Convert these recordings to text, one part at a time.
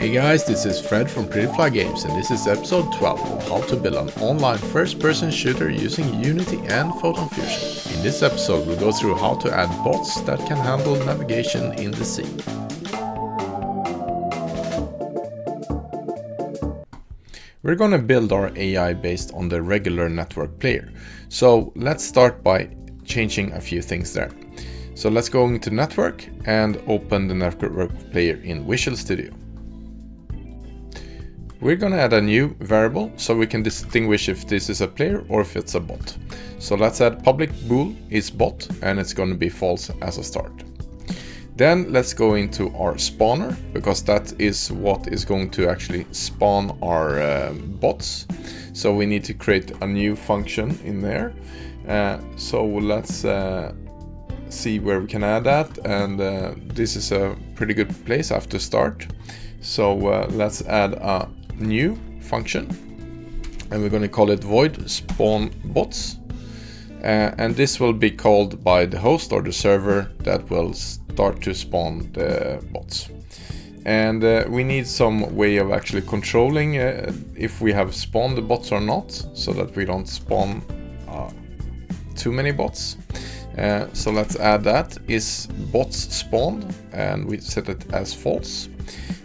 Hey guys, this is Fred from Prettyfly Games, and this is episode 12 of how to build an online first-person shooter using Unity and Photon Fusion. In this episode we'll go through how to add bots that can handle navigation in the sea. We're gonna build our AI based on the regular network player. So let's start by changing a few things there. So let's go into network and open the network player in Visual Studio. We're gonna add a new variable so we can distinguish if this is a player or if it's a bot. So let's add public bool is bot, and it's gonna be false as a start. Then let's go into our spawner, because that is what is going to actually spawn our bots. So we need to create a new function in there. So let's see where we can add that, and this is a pretty good place after start. So let's add a new function, and we're going to call it void spawn bots, and this will be called by the host or the server that will start to spawn the bots. And we need some way of actually controlling if we have spawned the bots or not, so that we don't spawn too many bots. So let's add that is bots spawned, and we set it as false.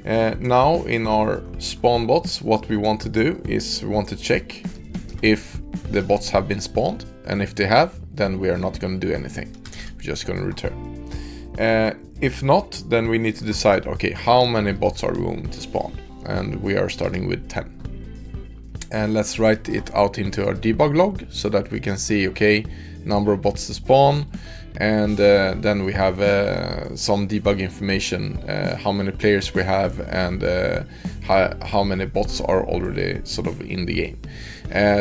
Now in our spawn bots, what we want to do is we want to check if the bots have been spawned, and if they have, then we are not going to do anything. We're just going to return. If not, then we need to decide, okay, how many bots are we going to spawn? And we are starting with 10. And let's write it out into our debug log so that we can see, okay, number of bots to spawn, and then we have some debug information, how many players we have, and how many bots are already sort of in the game.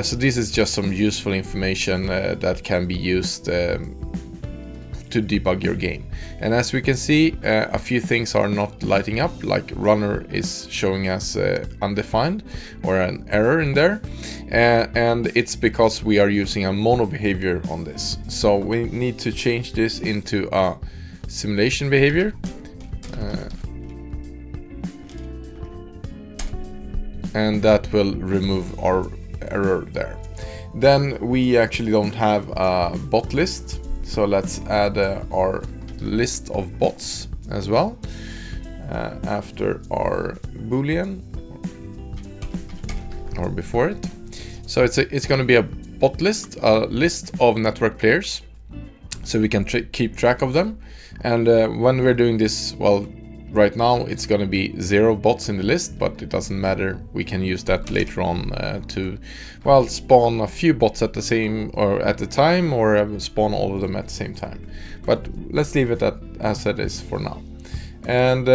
So this is just some useful information that can be used to debug your game. And as we can see, a few things are not lighting up, like runner is showing as undefined or an error in there, and it's because we are using a mono behavior on this. So we need to change this into a simulation behavior, and that will remove our error there. Then we actually don't have a bot list, so let's add our list of bots as well after our boolean or before it. So it's going to be a bot list, a list of network players, so we can keep track of them. And when we're doing this, well, right now it's going to be 0 bots in the list, but it doesn't matter. We can use that later on to, well, spawn a few bots at the same or at the time, or spawn all of them at the same time. But let's leave it as it is for now. And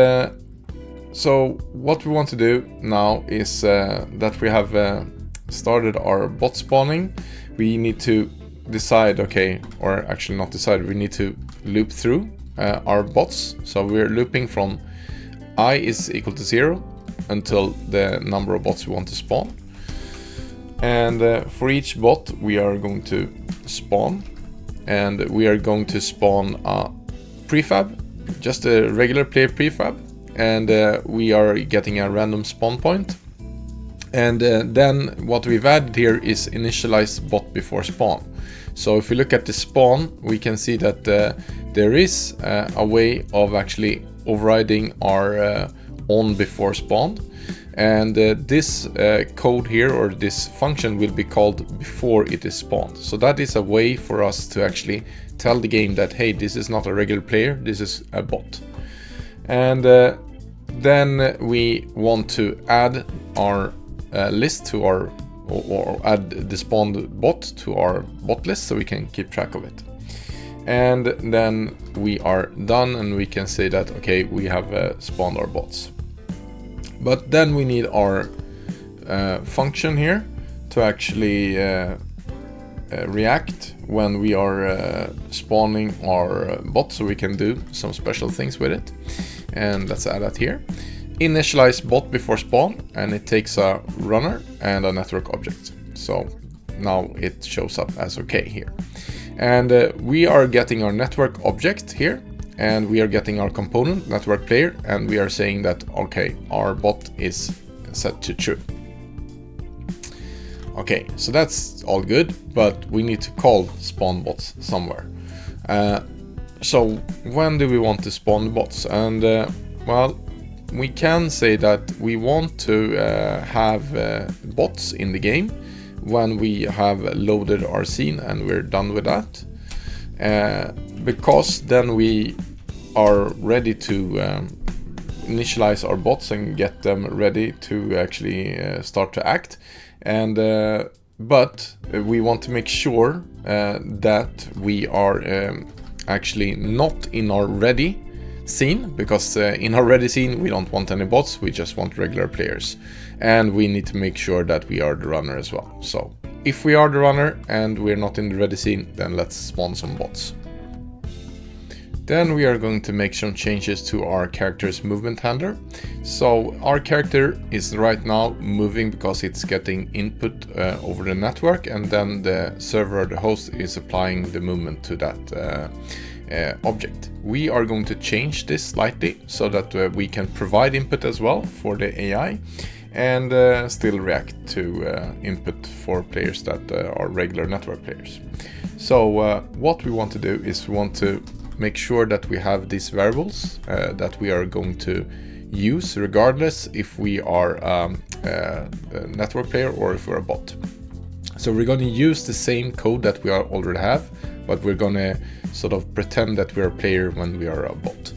so what we want to do now is that we have started our bot spawning. We need to decide, okay, or actually not decide, we need to loop through our bots. So we're looping from I is equal to 0 until the number of bots we want to spawn. And for each bot we are going to spawn, and we are going to spawn a prefab, just a regular player prefab, and we are getting a random spawn point. And then what we've added here is initialize bot before spawn. So if we look at the spawn, we can see that there is a way of actually overriding our on before spawn, and this code here, or this function, will be called before it is spawned. So that is a way for us to actually tell the game that, hey, this is not a regular player, this is a bot. And then we want to add our list to our, or add the spawned bot to our bot list so we can keep track of it. And then we are done, and we can say that, okay, we have spawned our bots. But then we need our function here to actually react when we are spawning our bot, so we can do some special things with it. And let's add that here. Initialize bot before spawn, and it takes a runner and a network object. So now it shows up as okay here. And we are getting our network object here, and we are getting our component network player, and we are saying that okay, our bot is set to true. Okay, so that's all good, but we need to call spawn bots somewhere. So when do we want to spawn the bots? And well, we can say that we want to have bots in the game when we have loaded our scene and we're done with that, because then we are ready to initialize our bots and get them ready to actually start to act. And but we want to make sure that we are actually not in our ready scene, because in our ready scene we don't want any bots, we just want regular players, and we need to make sure that we are the runner as well. So if we are the runner and we're not in the ready scene, then let's spawn some bots. Then we are going to make some changes to our character's movement handler. So our character is right now moving because it's getting input over the network, and then the server, the host, is applying the movement to that object. We are going to change this slightly so that we can provide input as well for the AI, and still react to input for players that are regular network players. So what we want to do is we want to make sure that we have these variables that we are going to use regardless if we are a network player or if we're a bot. So we're going to use the same code that we already have, but we're going to sort of pretend that we're a player when we are a bot.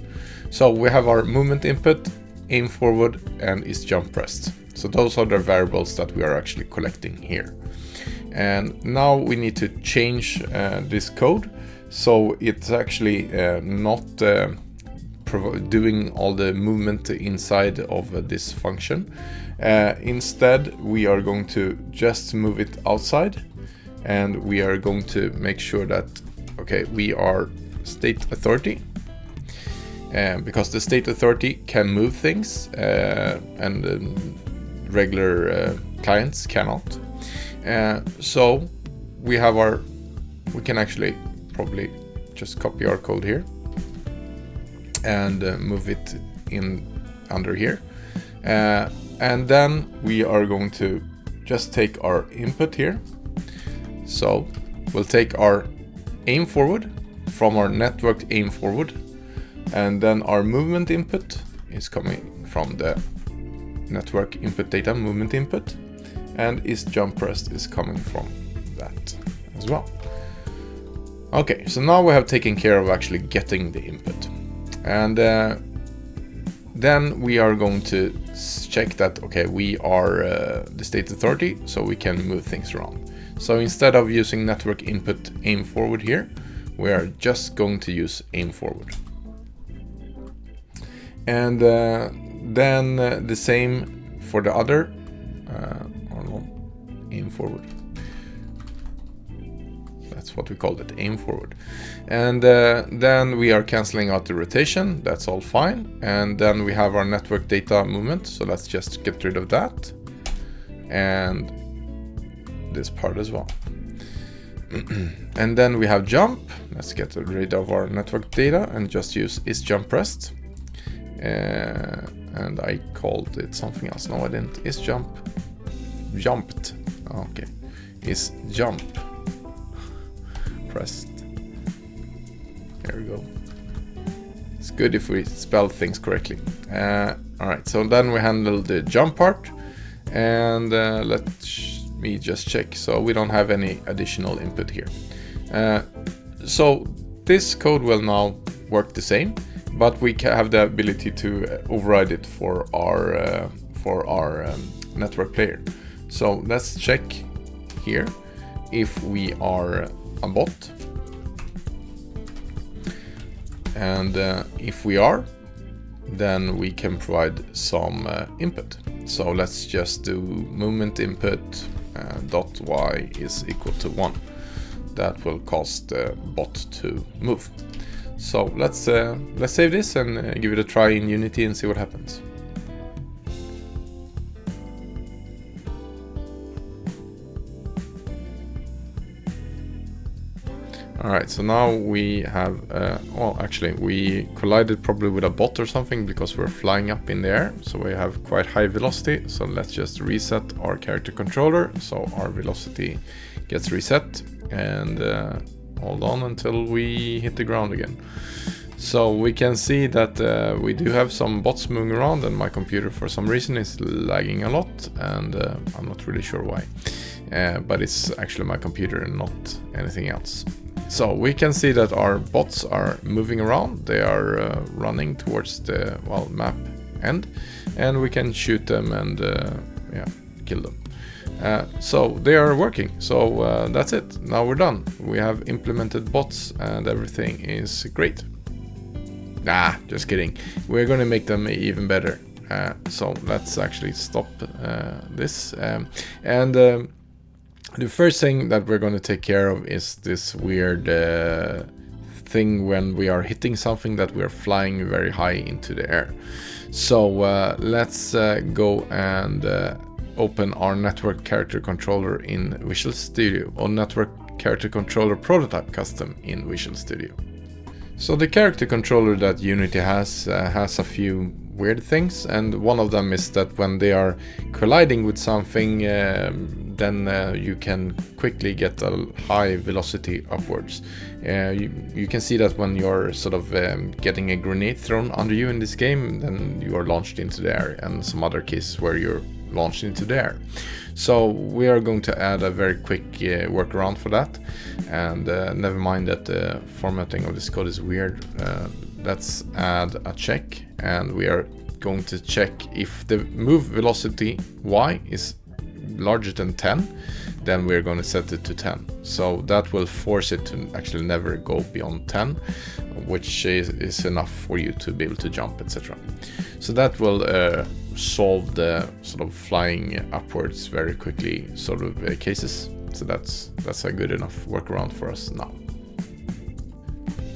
So we have our movement input, aim forward, and is jump pressed. So those are the variables that we are actually collecting here. And now we need to change this code so it's actually not doing all the movement inside of this function. Instead, we are going to just move it outside, and we are going to make sure that okay, we are state authority, because the state authority can move things and regular clients cannot. So we have we can actually probably just copy our code here and move it in under here, and then we are going to just take our input here. So we'll take our aim forward from our networked aim forward, and then our movement input is coming from the network input data movement input, and is jump pressed is coming from that as well. Okay, so now we have taken care of actually getting the input, and then we are going to check that okay, we are the state authority, so we can move things around. So instead of using network input aim forward here, we are just going to use aim forward, and then the same for the other aim forward. That's what we called it, aim forward. And then we are canceling out the rotation, that's all fine. And then we have our network data movement, so let's just get rid of that, and this part as well. And then we have jump, let's get rid of our network data and just use is jump pressed. And I called it something else. No, I didn't. Is jumped. Okay, is jump pressed. There we go. It's good if we spell things correctly. All right, so then we handle the jump part, and let me just check. So we don't have any additional input here. So this code will now work the same, but we have the ability to override it for our network player. So let's check here if we are a bot, and if we are, then we can provide some input. So let's just do movement input dot y is equal to 1. That will cause the bot to move. So let's save this and give it a try in Unity and see what happens. All right, so now we have, well, actually we collided probably with a bot or something because we're flying up in the air. So we have quite high velocity. So let's just reset our character controller. So our velocity gets reset, and hold on until we hit the ground again. So we can see that we do have some bots moving around, and my computer for some reason is lagging a lot, and I'm not really sure why. But it's actually my computer and not anything else. So we can see that our bots are moving around. They are running towards the map end, and we can shoot them and kill them. So they are working. So that's it. Now we're done. We have implemented bots and everything is great. Nah, just kidding. We're going to make them even better. So let's actually stop this. The first thing that we're going to take care of is this weird thing when we are hitting something that we're flying very high into the air. So let's go and open our network character controller in Visual Studio, or network character controller prototype custom in Visual Studio. So the character controller that Unity has a few weird things, and one of them is that when they are colliding with something, then you can quickly get a high velocity upwards. You can see that when you're sort of getting a grenade thrown under you in this game, then you are launched into the air, and some other cases where you're launched into the air. So we are going to add a very quick workaround for that, and never mind that the formatting of this code is weird. Let's add a check, and we are going to check if the move velocity y is larger than 10, then we're going to set it to 10. So that will force it to actually never go beyond 10, which is enough for you to be able to jump, etc. So that will solve the sort of flying upwards very quickly sort of cases. So that's a good enough workaround for us now.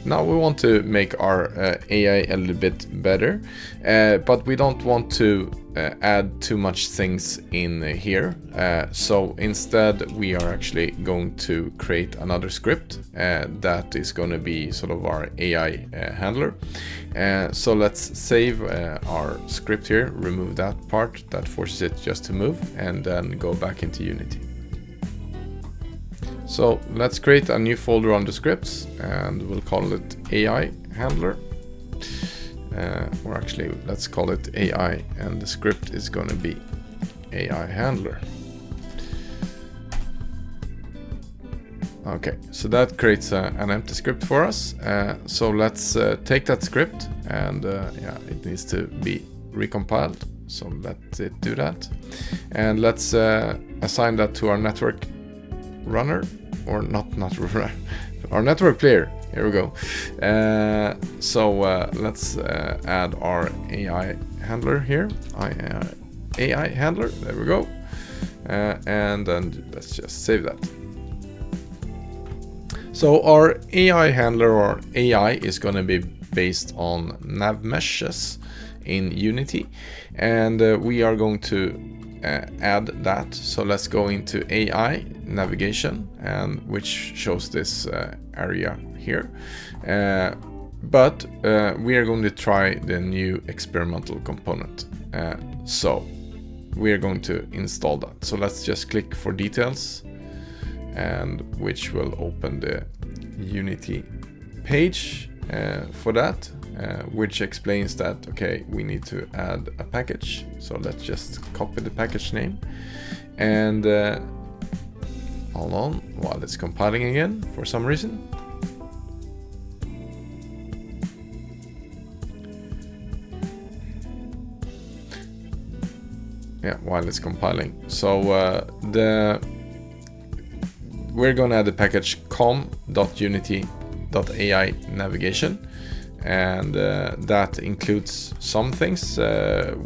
Now we want to make our AI a little bit better, but we don't want to add too much things in here. So instead we are actually going to create another script that is going to be sort of our AI handler. So let's save our script here, remove that part that forces it just to move, and then go back into Unity. So let's create a new folder on the scripts, and we'll call it AI handler. Or actually, let's call it AI, and the script is going to be AI handler. Okay, so that creates an empty script for us. So let's take that script, and it needs to be recompiled. So let it do that, and let's assign that to our network runner, or not runner, our network player. Here we go. So let's add our AI handler here. AI handler. There we go. And then let's just save that. So our AI handler, or AI, is going to be based on Navmeshes in Unity, and we are going to add that. So let's go into AI navigation, and which shows this area here, but we are going to try the new experimental component. So we are going to install that. So let's just click for details, and which will open the Unity page for that, which explains that, okay, we need to add a package. So let's just copy the package name, and hold on while it's compiling again for some reason. Yeah, while it's compiling. So we're going to add the package com.unity.ai navigation, and that includes some things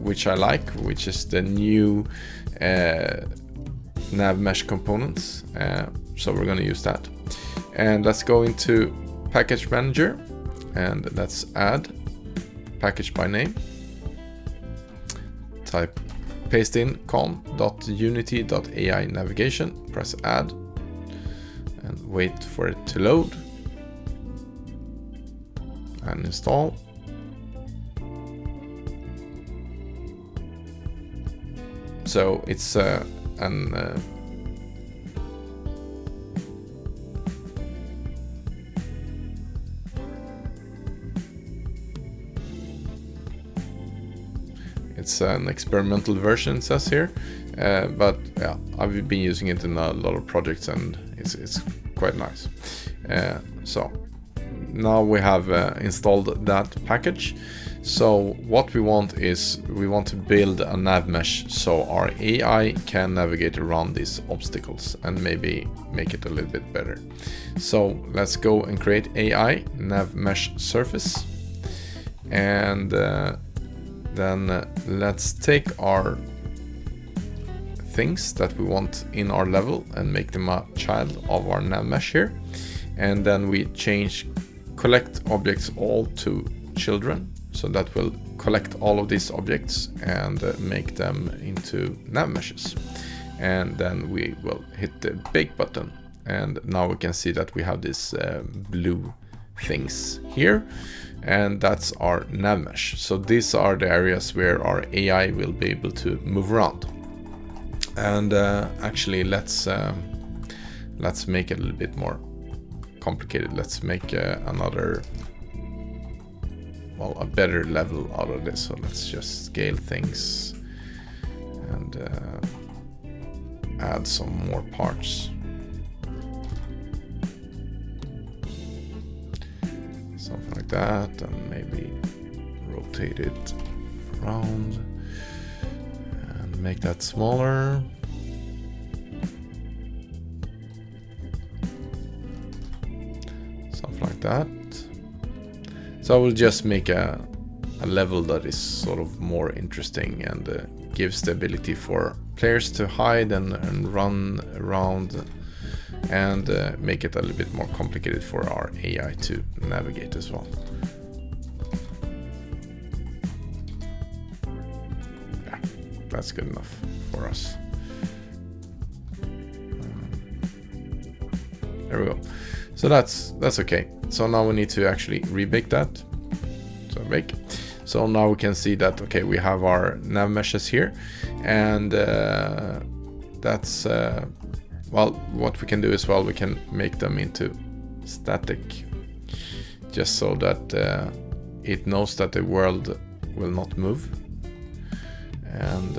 which I like, which is the new Navmesh components. So we're going to use that, and let's go into package manager, and let's add package by name. Paste in com.unity.ai navigation, press add, and wait for it to load. and install. So it's it's an experimental version, it says here, but yeah, I've been using it in a lot of projects and it's quite nice. So now we have installed that package. So what we want is we want to build a Navmesh so our AI can navigate around these obstacles and maybe make it a little bit better. So let's go and create AI Navmesh surface, and then let's take our things that we want in our level and make them a child of our Navmesh here, and then we change collect objects all to children. So that will collect all of these objects and make them into Navmeshes. And then we will hit the bake button. And now we can see that we have these blue things here. And that's our Navmesh. So these are the areas where our AI will be able to move around. And actually, let's make it a little bit more complicated. Let's make another... a better level out of this. So let's just scale things and add some more parts. Something like that, and maybe rotate it around and make that smaller. Something like that. So I will just make a level that is sort of more interesting and gives the ability for players to hide and run around, and make it a little bit more complicated for our AI to navigate as well. Yeah, that's good enough for us. There we go. So that's okay. So now we need to actually rebake that. So bake. So now we can see that, okay, we have our Navmeshes here, and that's well, what we can do as well, we can make them into static, just so that it knows that the world will not move. And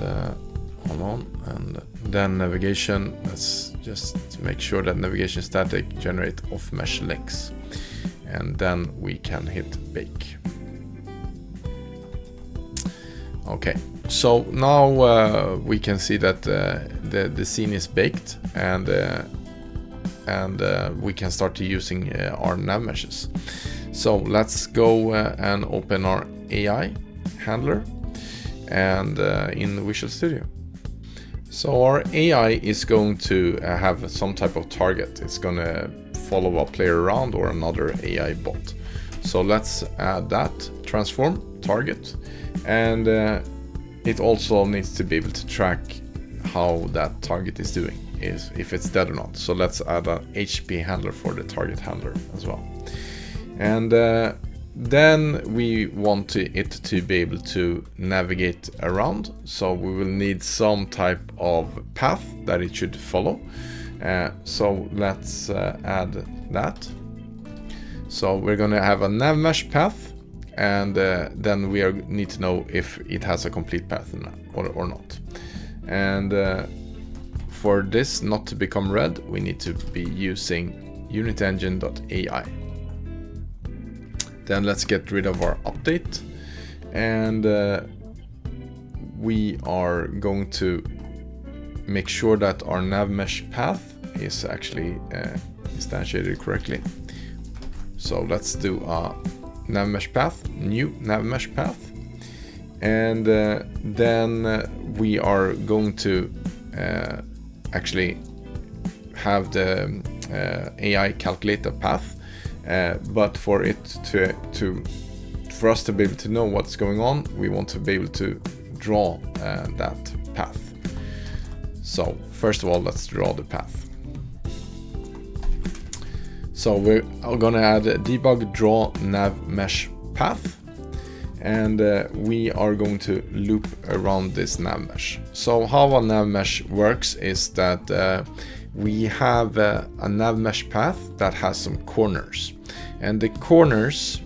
hold on, and then navigation, let's just make sure that navigation static generate off mesh links, and then we can hit bake. Okay, so now we can see that the scene is baked, and we can start using our Navmeshes. So let's go and open our AI handler and in Visual Studio. So our AI is going to have some type of target. It's going to follow a player around or another AI bot. So let's add that transform target, and it also needs to be able to track how that target is doing, if it's dead or not. So let's add an HP handler for the target handler as well. And then we want it to be able to navigate around. So we will need some type of path that it should follow. So let's add that. So we're going to have a Navmesh path, and then we need to know if it has a complete path or not. And for this not to become red, we need to be using unitengine.ai. Then let's get rid of our update, and we are going to make sure that our Navmesh path is actually instantiated correctly. So let's do a Navmesh path, new Navmesh path, and then we are going to actually have the AI calculate a path, but for it for us to be able to know what's going on, we want to be able to draw that path. So first of all, let's draw the path. So we're going to add a debug draw nav mesh path, and we are going to loop around this Navmesh. So how a Navmesh works is that we have a Navmesh path that has some corners, and the corners,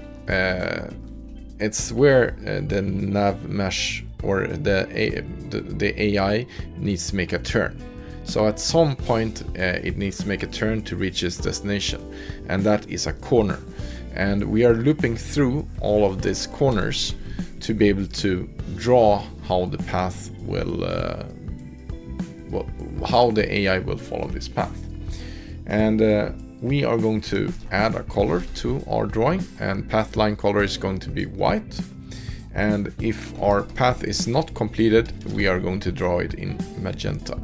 it's where the Navmesh or the AI needs to make a turn. So at some point it needs to make a turn to reach its destination, and that is a corner. And we are looping through all of these corners to be able to draw how the path will, how the AI will follow this path. And we are going to add a color to our drawing, and path line color is going to be white. And if our path is not completed, we are going to draw it in magenta.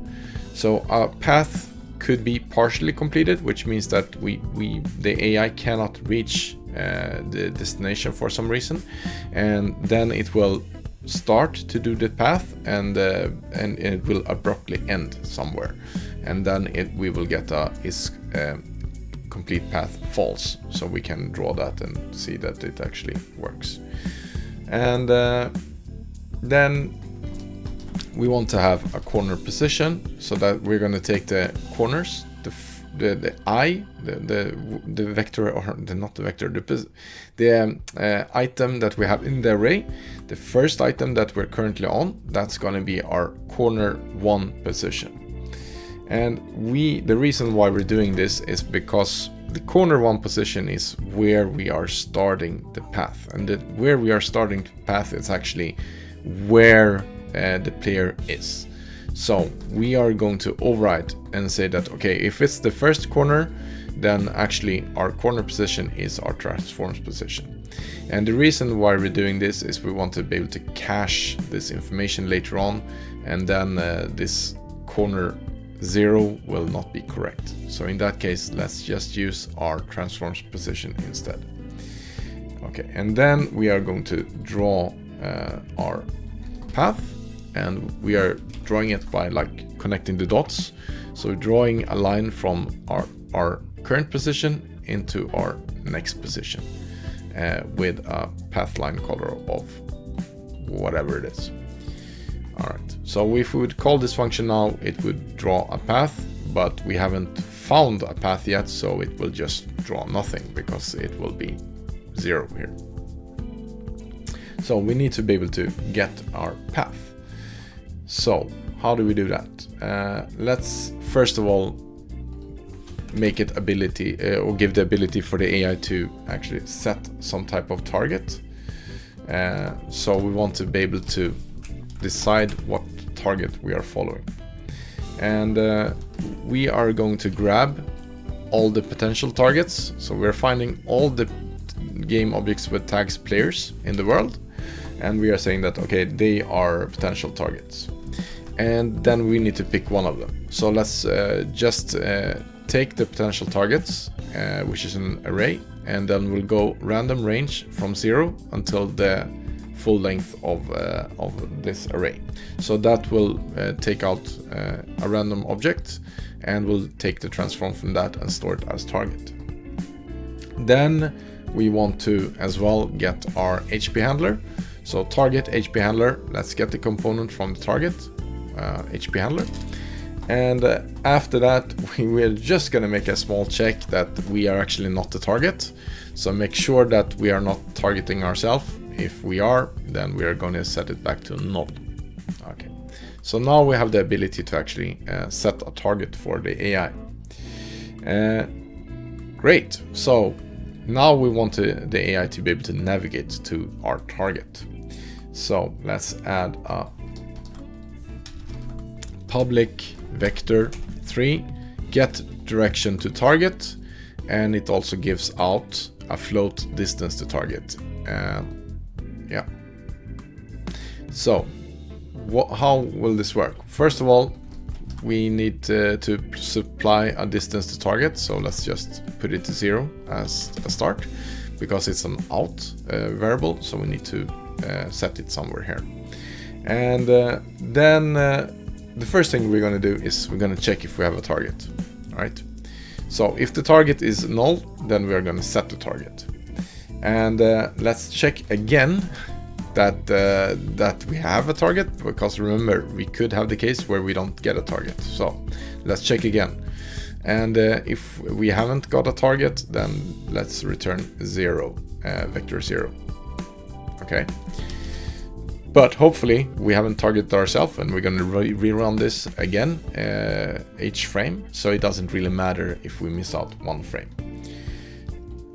So a path could be partially completed, which means that the AI cannot reach the destination for some reason, and then it will start to do the path, and it will abruptly end somewhere, and then we will get is complete path false, so we can draw that and see that it actually works. And then we want to have a corner position, so that we're going to take the corners, the vector, or not the vector, the item that we have in the array, the first item that we're currently on, that's going to be our corner 1 position. And the reason why we're doing this is because the corner 1 position is where we are starting the path, and where we are starting the path is actually where the player is. So we are going to override and say that, okay, if it's the first corner, then actually our corner position is our transforms position. And the reason why we're doing this is we want to be able to cache this information later on, and then this corner 0 will not be correct. So in that case, let's just use our transforms position instead. Okay, and then we are going to draw our path, and we are drawing it by like connecting the dots. So drawing a line from our current position into our next position with a path line color of whatever it is. All right, so if we would call this function now, it would draw a path, but we haven't found a path yet, so it will just draw nothing because it will be 0 here. So we need to be able to get our path. So how do we do that? Let's first of all make it ability or give the ability for the AI to actually set some type of target. So we want to be able to decide what target we are following, and we are going to grab all the potential targets. So we're finding all the game objects with tags players in the world, and we are saying that, okay, they are potential targets, and then we need to pick one of them. So let's just take the potential targets, which is an array, and then we'll go random range from 0 until the full length of this array. So that will take out a random object, and we'll take the transform from that and store it as target. Then we want to as well get our HP handler. So target HP handler, let's get the component from the target HP handler. And after that, we're just going to make a small check that we are actually not the target. So make sure that we are not targeting ourselves. If we are, then we are going to set it back to null. Okay, so now we have the ability to actually set a target for the AI. Great, so now we want the AI to be able to navigate to our target. So let's add a public vector 3 get direction to target, and it also gives out a float distance to target. Yeah. So how will this work? First of all, we need to supply a distance to target. So let's just put it to 0 as a start, because it's an out variable. So we need to set it somewhere here. And then the first thing we're going to do is we're going to check if we have a target. All right. So if the target is null, then we are going to set the target. And let's check again that we have a target, because remember, we could have the case where we don't get a target. So let's check again. And if we haven't got a target, then let's return 0, vector 0. Okay. But hopefully we haven't targeted ourselves, and we're going to rerun this again each frame, so it doesn't really matter if we miss out one frame.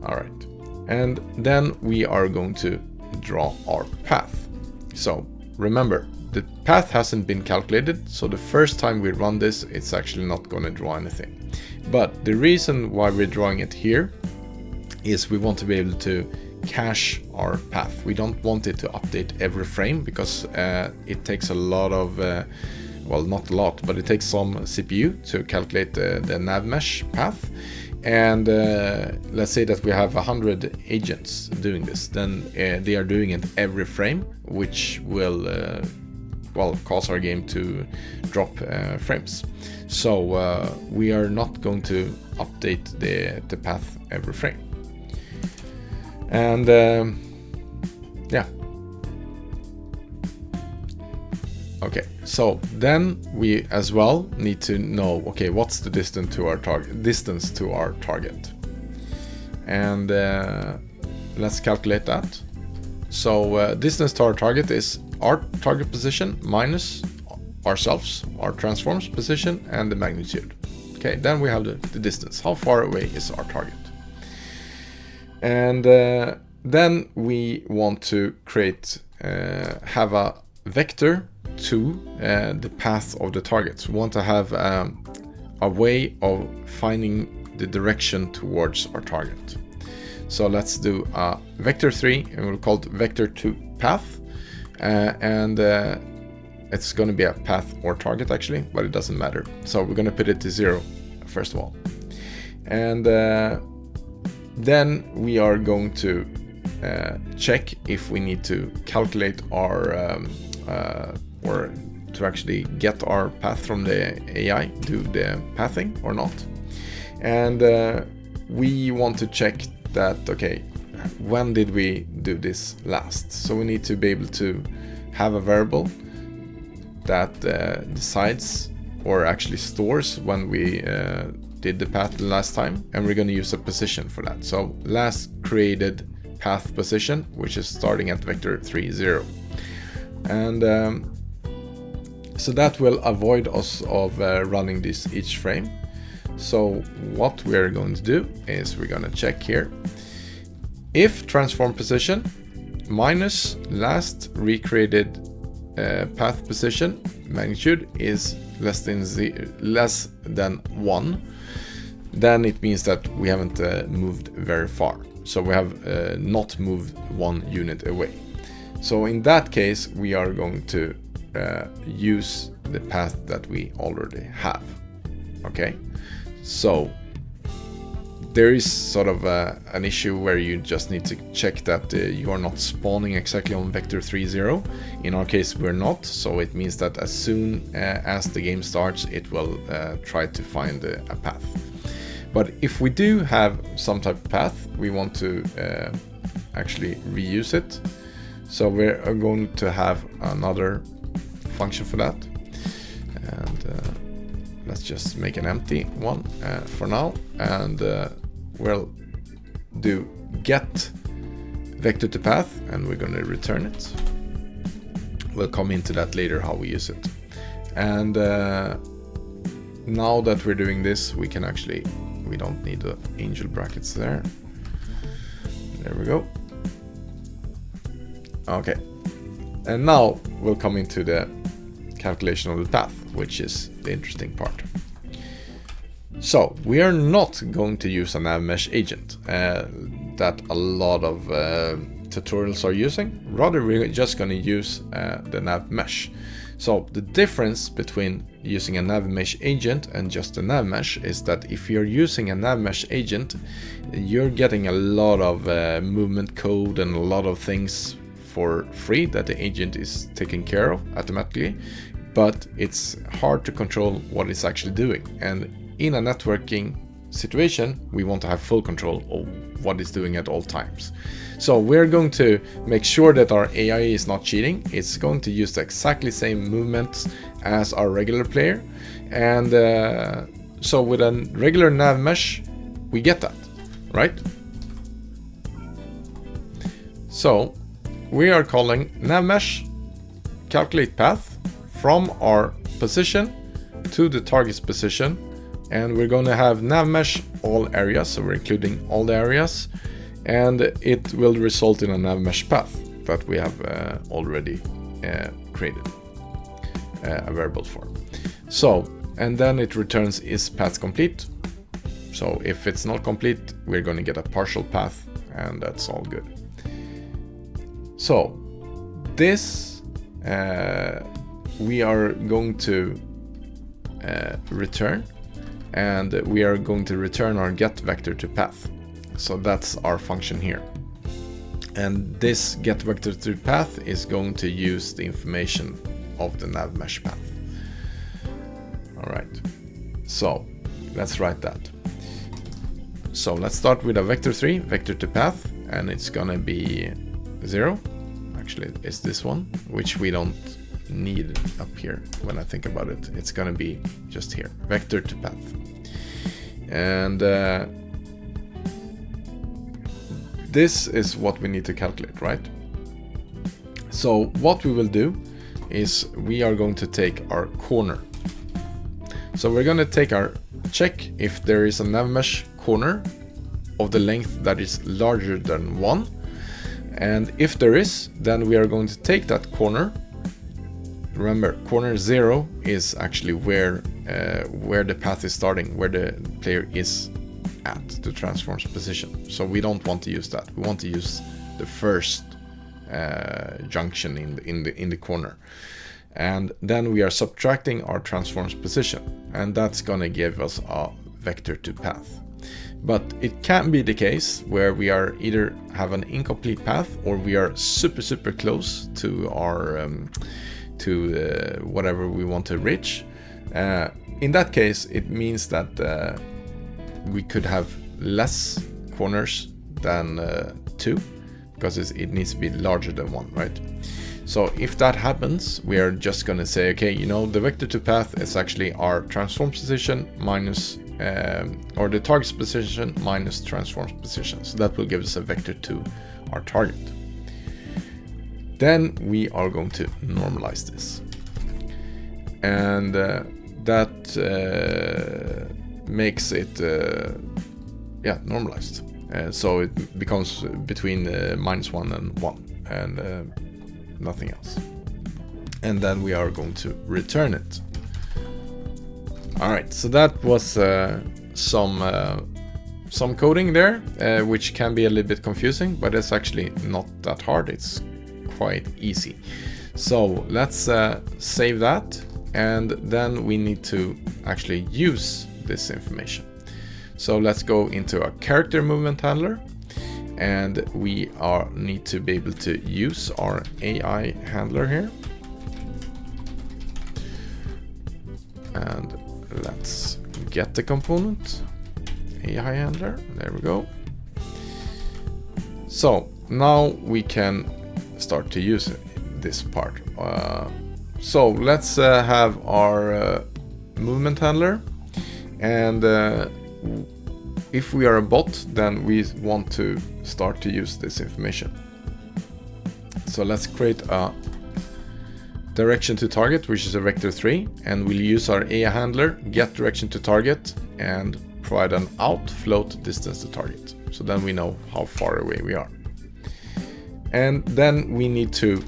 All right. And then we are going to draw our path. So remember, the path hasn't been calculated, so the first time we run this, it's actually not going to draw anything. But the reason why we're drawing it here is we want to be able to cache our path. We don't want it to update every frame, because it takes a lot of, well, not a lot, but it takes some CPU to calculate the Navmesh path. And let's say that we have 100 agents doing this, then they are doing it every frame, which will well, cause our game to drop frames. So we are not going to update the path every frame. And yeah. Okay, so then we as well need to know, okay, what's the distance to our target, and let's calculate that. So distance to our target is our target position minus ourselves, our transform's position, and the magnitude. Okay, then we have the distance. How far away is our target? And then we want to create, have a vector to the path of the target. We want to have a way of finding the direction towards our target. So let's do a vector 3, and we'll call it vector 2 path. And it's going to be a path or target actually, but it doesn't matter. So we're going to put it to 0 first of all. And then we are going to check if we need to calculate our or to actually get our path from the AI, do the pathing or not. And we want to check that, okay, when did we do this last? So we need to be able to have a variable that decides or actually stores when we did the path the last time, and we're going to use a position for that. So last created path position, which is starting at vector 3, 0. And so that will avoid us of running this each frame. So what we're going to do is we're going to check here. If transform position minus last recreated path position magnitude is less than 1, then it means that we haven't moved very far. So we have not moved 1 unit away. So in that case, we are going to use the path that we already have. Okay, so there is sort of an issue where you just need to check that you are not spawning exactly on vector 3, 0. In our case, we're not, so it means that as soon as the game starts, it will try to find a path. But if we do have some type of path, we want to actually reuse it. So we're going to have another function for that. And let's just make an empty one for now. And we'll do get vector to path, and we're going to return it. We'll come into that later, how we use it. And now that we're doing this, we can actually, we don't need the angel brackets there. There we go. Okay, and now we'll come into the calculation of the path, which is the interesting part. So we are not going to use a Navmesh agent that a lot of tutorials are using. Rather, we're just going to use the Navmesh. So the difference between using a Navmesh agent and just a Navmesh is that if you're using a Navmesh agent, you're getting a lot of movement code and a lot of things for free that the agent is taking care of automatically, but it's hard to control what it's actually doing. And in a networking situation, we want to have full control of what it's doing at all times. So we're going to make sure that our AI is not cheating. It's going to use the exactly same movements as our regular player. And so with a regular Navmesh, we get that, right? So we are calling Navmesh calculate path from our position to the target's position, and we're going to have Navmesh all areas, so we're including all the areas, and it will result in a Navmesh path that we have already created a variable for. So, and then it returns is path complete. So if it's not complete, we're going to get a partial path, and that's all good. So this we are going to return, and we are going to return our get vector to path. So that's our function here. And this get vector to path is going to use the information of the Navmesh path. All right, so let's write that. So let's start with a vector3, vector to path, and it's gonna be 0. Actually, it's this one, which we don't need up here when I think about it. It's gonna be just here, vector to path. And this is what we need to calculate, right? So what we will do is we are going to take our corner. So we're going to take our check if there is a Navmesh corner of the length that is larger than 1. And if there is, then we are going to take that corner. Remember, corner 0 is actually where the path is starting, where the player is at the transform's position. So we don't want to use that. We want to use the first junction in the corner. And then we are subtracting our transform's position, and that's gonna give us a vector to path. But it can be the case where we are either have an incomplete path, or we are super close to our whatever we want to reach. In that case, it means that we could have less corners than 2, because it needs to be larger than 1, right? So if that happens, we are just going to say, okay, you know, the vector to path is actually our transform position minus, or the target's position minus transform's position. So that will give us a vector to our target. Then we are going to normalize this. And that makes it, normalized. So it becomes between -1 and 1, and nothing else. And then we are going to return it. All right, so that was some coding there, which can be a little bit confusing, but it's actually not that hard. It's quite easy. So let's save that, and then we need to actually use this information. So let's go into a character movement handler, and we need to be able to use our AI handler here. And let's get the component, AI handler, there we go. So now we can start to use this part. So let's have our movement handler, and if we are a bot, then we want to start to use this information. So let's create a direction to target, which is a vector3, and we'll use our AI handler, get direction to target, and provide an out float distance to target. So then we know how far away we are. And then we need to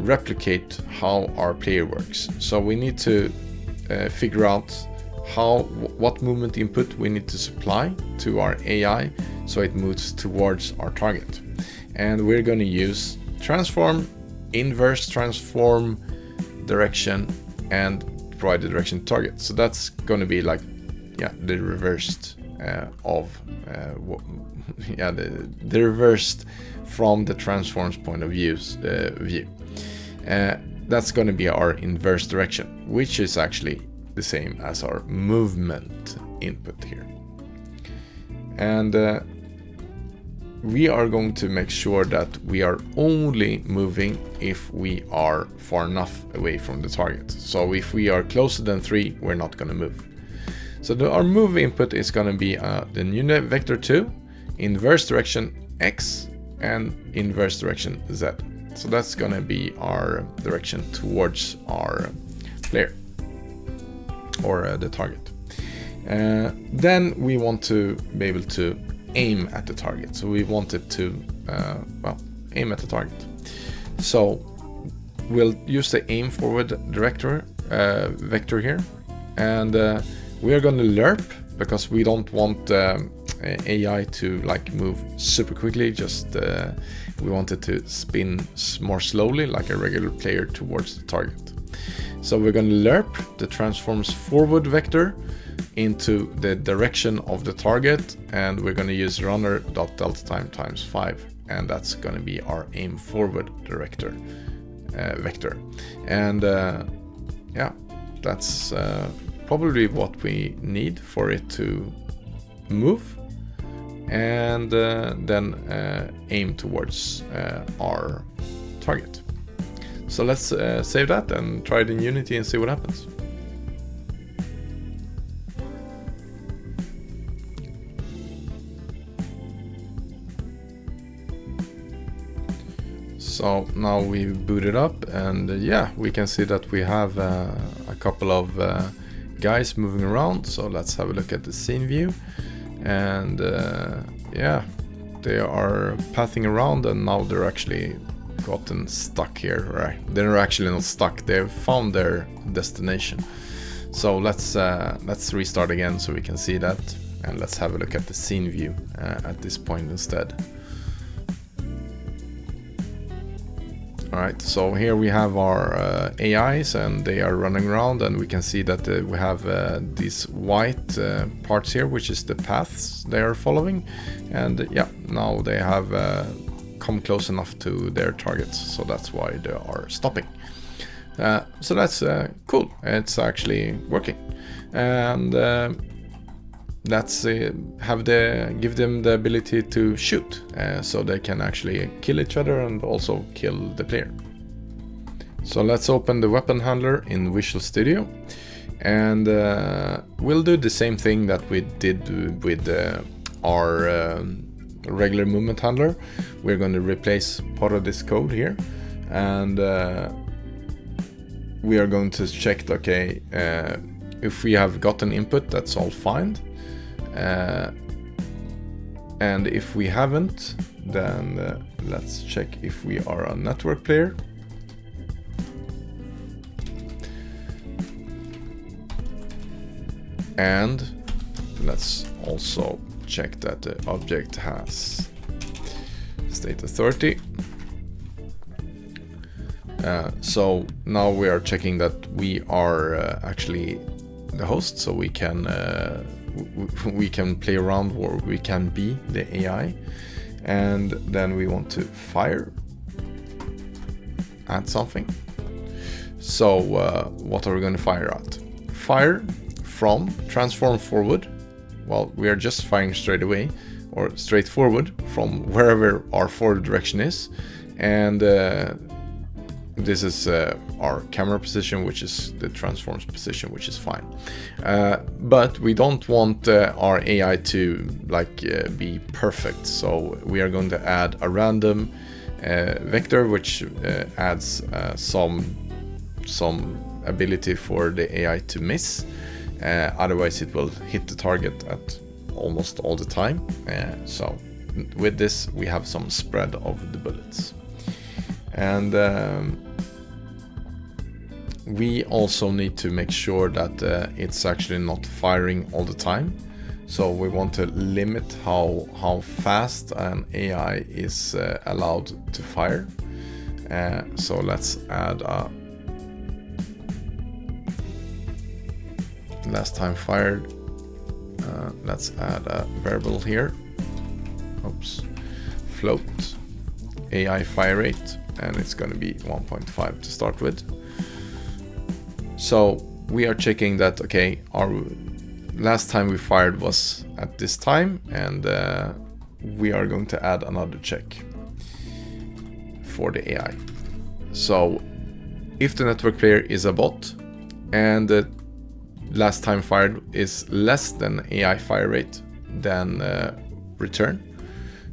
replicate how our player works. So we need to figure out what movement input we need to supply to our AI so it moves towards our target. And we're going to use transform, inverse transform, direction, and provide the direction to target. So that's going to be like, the reversed the reversed from the transform's point of view. That's going to be our inverse direction, which is actually the same as our movement input here. And we are going to make sure that we are only moving if we are far enough away from the target. So if we are closer than 3, we're not going to move. So our move input is going to be the new vector 2, inverse direction x, and inverse direction z. So that's going to be our direction towards our player, or the target. Then we want to be able to aim at the target. So we want it to aim at the target. So we'll use the aim forward director vector here, and we are going to lerp because we don't want AI to like move super quickly. Just we want it to spin more slowly, like a regular player, towards the target. So we're going to lerp the transforms forward vector into the direction of the target, and we're going to use runner.delta time times 5, and that's going to be our aim forward director vector. And yeah, that's probably what we need for it to move, and then aim towards our target. So let's save that and try it in Unity and see what happens. So now we boot it up, and yeah, we can see that we have a couple of guys moving around. So let's have a look at the scene view, and yeah, they are pathing around, and now they're actually gotten stuck here, right? They're actually not stuck, they've found their destination. So let's restart again so we can see that, and let's have a look at the scene view at this point instead. Alright, so here we have our AIs, and they are running around, and we can see that we have these white parts here, which is the paths they are following. And yeah, now they have come close enough to their targets, so that's why they are stopping. So that's cool, it's actually working. And let's give them the ability to shoot, so they can actually kill each other and also kill the player. So let's open the weapon handler in Visual Studio, and we'll do the same thing that we did with our regular movement handler. We're going to replace part of this code here, and we are going to check, okay, if we have gotten input, that's all fine. And if we haven't, then let's check if we are a network player. And let's also check that the object has state authority. So now we are checking that we are actually the host, so we can play around, or we can be the AI. And then we want to add something. So what are we going to fire at? Fire from transform forward. Well, we are just firing straight away, or straight forward from wherever our forward direction is. And this is our camera position, which is the transforms position, which is fine. But we don't want our AI to be perfect, so we are going to add a random vector, which adds some ability for the AI to miss. Otherwise it will hit the target at almost all the time. So with this we have some spread of the bullets. And we also need to make sure that it's actually not firing all the time. So we want to limit how fast an AI is allowed to fire. So let's add a last time fired. Let's add a variable here. Oops. Float AI fire rate, and it's going to be 1.5 to start with. So we are checking that, okay, our last time we fired was at this time, and we are going to add another check for the AI. So if the network player is a bot and the last time fired is less than AI fire rate, then return.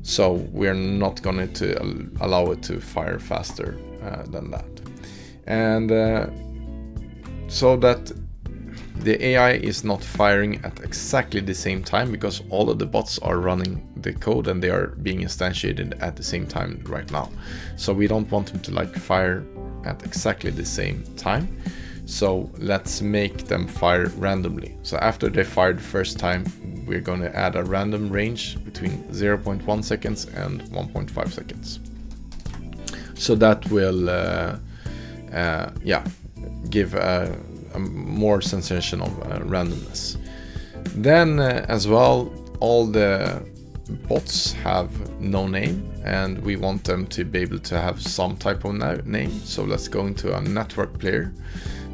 So we're not going to allow it to fire faster than that. And so that the AI is not firing at exactly the same time, because all of the bots are running the code and they are being instantiated at the same time right now. So we don't want them to like fire at exactly the same time. So let's make them fire randomly. So after they fired the first time, we're going to add a random range between 0.1 seconds and 1.5 seconds. So that will give a more sensation of randomness. Then as well, all the bots have no name, and we want them to be able to have some type of name. So let's go into a network player,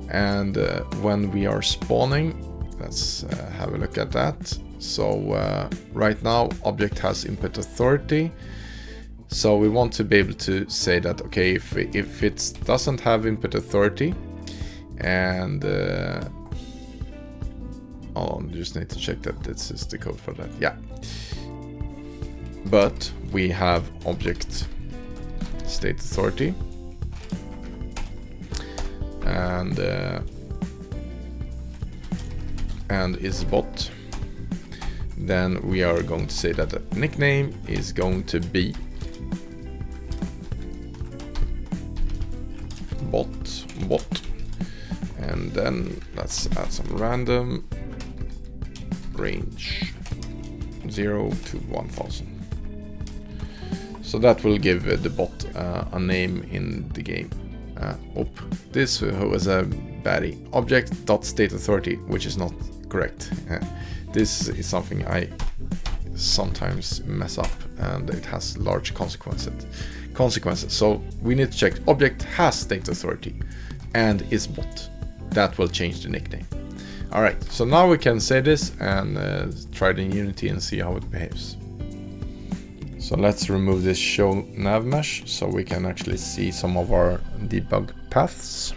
and when we are spawning, let's have a look at that. So right now object has input authority. So we want to be able to say that, okay, if it doesn't have input authority, and just need to check that this is the code for that. Yeah, but we have object state authority, and is bot. Then we are going to say that the nickname is going to be bot, and then let's add some random range 0 to 1000. So that will give the bot a name in the game. This was a baddie. Object.state authority, which is not correct. This is something I sometimes mess up, and it has large consequences. So we need to check object has state authority and is bot. That will change the nickname. All right, so now we can say this and try it in Unity and see how it behaves. So let's remove this show Navmesh so we can actually see some of our debug paths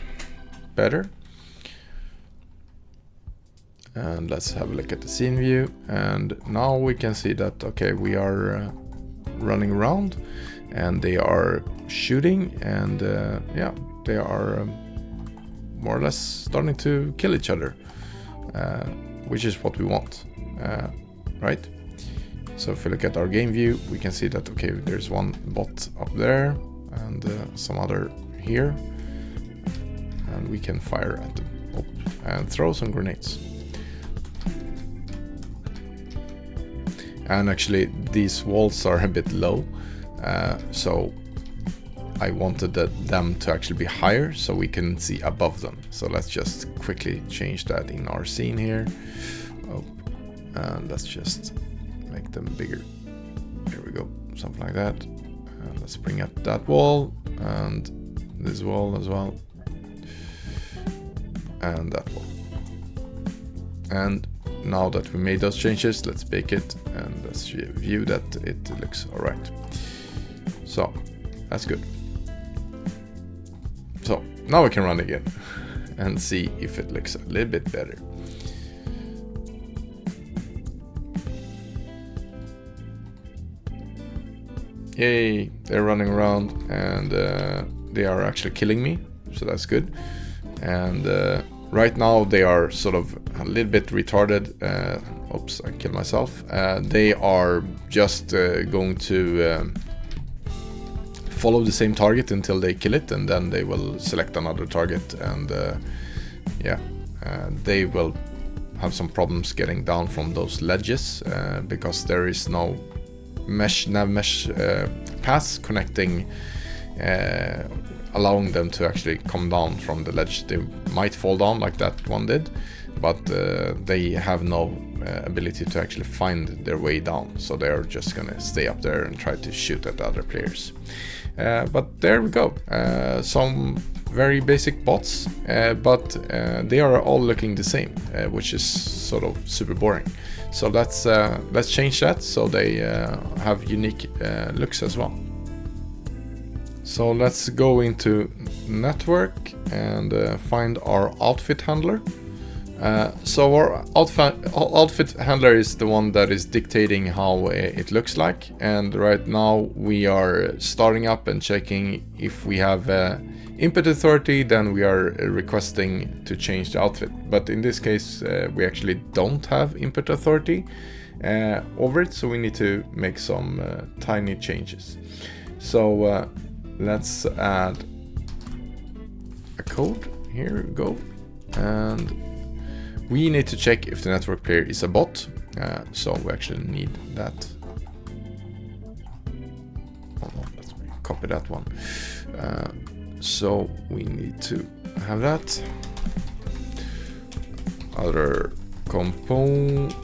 better. And let's have a look at the scene view, and now we can see that, okay, we are running around and they are shooting, and yeah, they are more or less starting to kill each other, which is what we want, right? So if we look at our game view, we can see that, okay, there's one bot up there and some other here, and we can fire at them and throw some grenades. And actually these walls are a bit low, so I wanted them to actually be higher so we can see above them. So let's just quickly change that in our scene here. And let's just make them bigger. There we go, something like that. And let's bring up that wall and this wall as well, and that wall. And now that we made those changes, let's bake it and let's view that it looks all right. So that's good. So now we can run again and see if it looks a little bit better. Yay, they're running around, and they are actually killing me, so that's good. And right now they are sort of a little bit retarded. Oops, I killed myself. They are just going to follow the same target until they kill it, and then they will select another target, and yeah, they will have some problems getting down from those ledges because there is no Navmesh paths connecting, allowing them to actually come down from the ledge. They might fall down like that one did, but they have no ability to actually find their way down, so they're just gonna stay up there and try to shoot at the other players. But there we go. Some very basic bots, but they are all looking the same, which is sort of super boring. So let's change that so they have unique looks as well. So let's go into network and find our outfit handler. So our outfit handler is the one that is dictating how it looks like, and right now we are starting up and checking if we have input authority. Then we are requesting to change the outfit, but in this case we actually don't have input authority over it, so we need to make some tiny changes. So let's add a code. Here we go, and we need to check if the network player is a bot, so we actually need that. Oh no, let's copy that one. So we need to have that. Other component,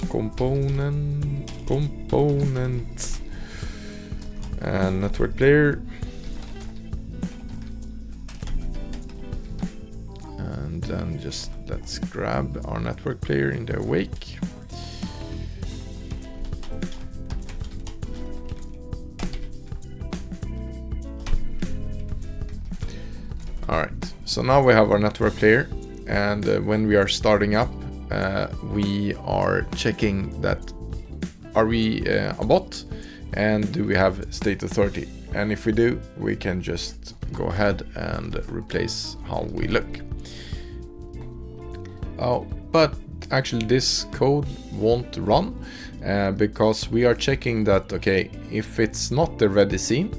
and network player. And then just let's grab our network player in their wake. Alright, so now we have our network player, and when we are starting up, we are checking that are we a bot, and do we have state authority, and if we do, we can just go ahead and replace how we look. Oh, but actually this code won't run because we are checking that, okay, if it's not the ready scene,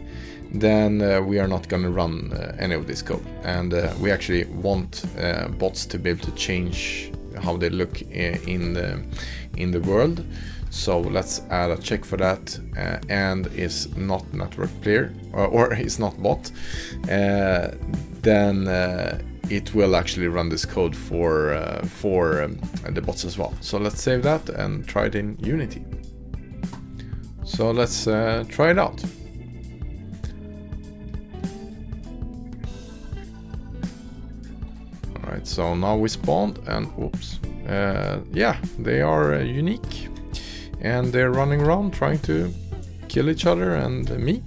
then we are not going to run any of this code, and we actually want bots to be able to change how they look in the world. So let's add a check for that, and is not network player or is not bot, then it will actually run this code for the bots as well. So let's save that and try it in Unity. So let's try it out. Alright, so now we spawned, and oops, yeah, they are unique, and they're running around trying to kill each other and me,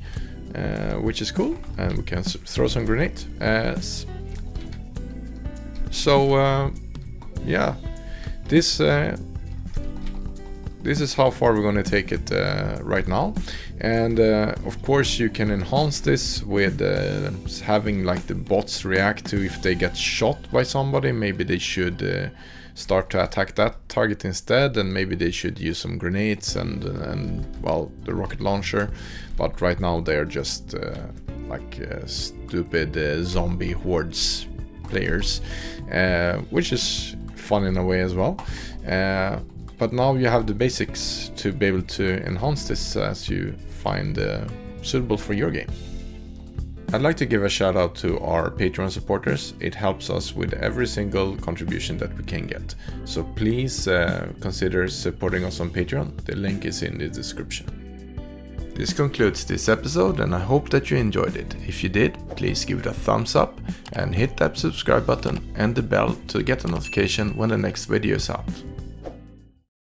which is cool, and we can throw some grenades. So yeah, this is how far we're going to take it right now, and of course you can enhance this with having like the bots react to if they get shot by somebody. Maybe they should start to attack that target instead, and maybe they should use some grenades and well, the rocket launcher. But right now they are just like stupid zombie hordes players, which is fun in a way as well. But now you have the basics to be able to enhance this as you find suitable for your game. I'd like to give a shout out to our Patreon supporters. It helps us with every single contribution that we can get. So please consider supporting us on Patreon. The link is in the description. This concludes this episode, and I hope that you enjoyed it. If you did, please give it a thumbs up and hit that subscribe button and the bell to get a notification when the next video is out.